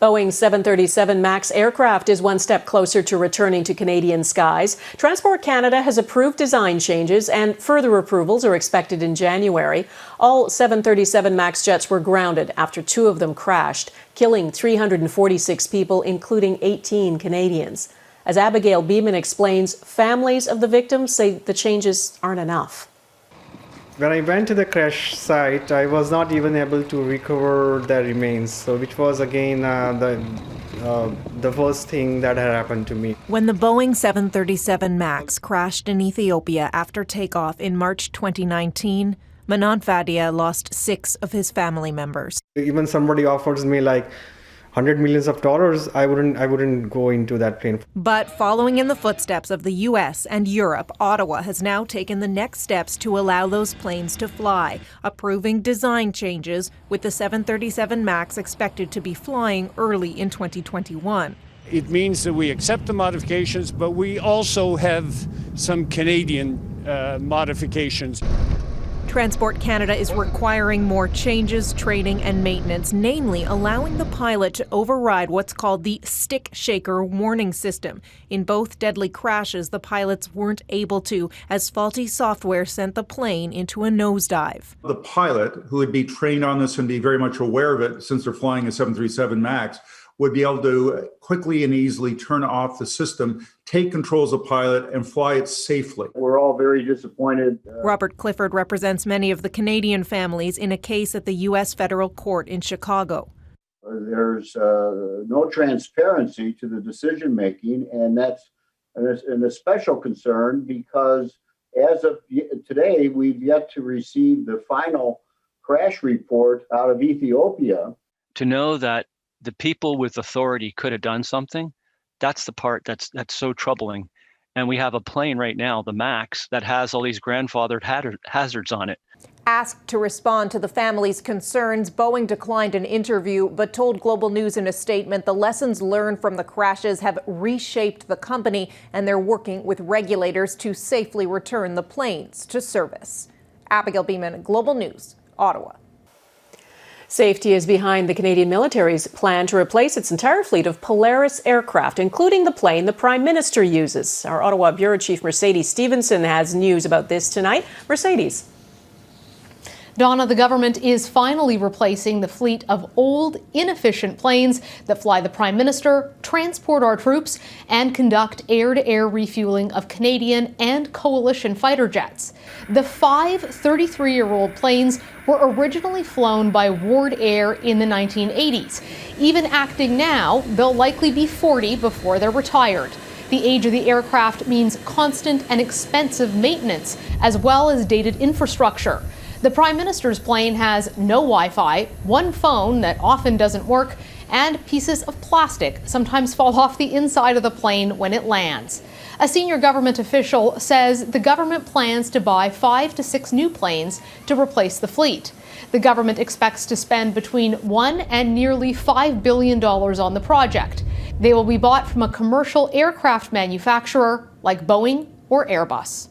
Boeing 737 MAX aircraft is one step closer to returning to Canadian skies. Transport Canada has approved design changes, and further approvals are expected in January. All 737 MAX jets were grounded after two of them crashed, killing 346 people, including 18 Canadians. As Abigail Bimman explains, families of the victims say the changes aren't enough. When I went to the crash site, I was not even able to recover the remains, so which was again the worst thing that had happened to me. When the Boeing 737 MAX crashed in Ethiopia after takeoff in March 2019, Manan Fadia lost 6 of his family members. Even somebody offers me like $100 million, I wouldn't go into that plane. But following in the footsteps of the U.S. and Europe, Ottawa has now taken the next steps to allow those planes to fly, approving design changes, with the 737 MAX expected to be flying early in 2021. It means that we accept the modifications, but we also have some Canadian modifications. Transport Canada is requiring more changes, training and maintenance, namely allowing the pilot to override what's called the stick shaker warning system. In both deadly crashes, the pilots weren't able to, as faulty software sent the plane into a nosedive. The pilot, who would be trained on this and be very much aware of it since they're flying a 737 MAX, would be able to quickly and easily turn off the system, take control as a pilot, and fly it safely. We're all very disappointed. Robert Clifford represents many of the Canadian families in a case at the U.S. federal court in Chicago. There's no transparency to the decision making, and that's a special concern because as of today, we've yet to receive the final crash report out of Ethiopia. To know that the people with authority could have done something, that's the part that's so troubling. And we have a plane right now, the MAX, that has all these grandfathered hazards on it. Asked to respond to the family's concerns, Boeing declined an interview, but told Global News in a statement the lessons learned from the crashes have reshaped the company, and they're working with regulators to safely return the planes to service. Abigail Bimman, Global News, Ottawa. Safety is behind the Canadian military's plan to replace its entire fleet of Polaris aircraft, including the plane the Prime Minister uses. Our Ottawa Bureau Chief Mercedes Stephenson has news about this tonight. Mercedes. Donna, the government is finally replacing the fleet of old, inefficient planes that fly the Prime Minister, transport our troops, and conduct air-to-air refueling of Canadian and coalition fighter jets. The 5 33-year-old planes were originally flown by Ward Air in the 1980s. Even acting now, they'll likely be 40 before they're retired. The age of the aircraft means constant and expensive maintenance, as well as dated infrastructure. The Prime Minister's plane has no Wi-Fi, one phone that often doesn't work, and pieces of plastic sometimes fall off the inside of the plane when it lands. A senior government official says the government plans to buy 5 to 6 new planes to replace the fleet. The government expects to spend between $1 and nearly $5 billion on the project. They will be bought from a commercial aircraft manufacturer like Boeing or Airbus.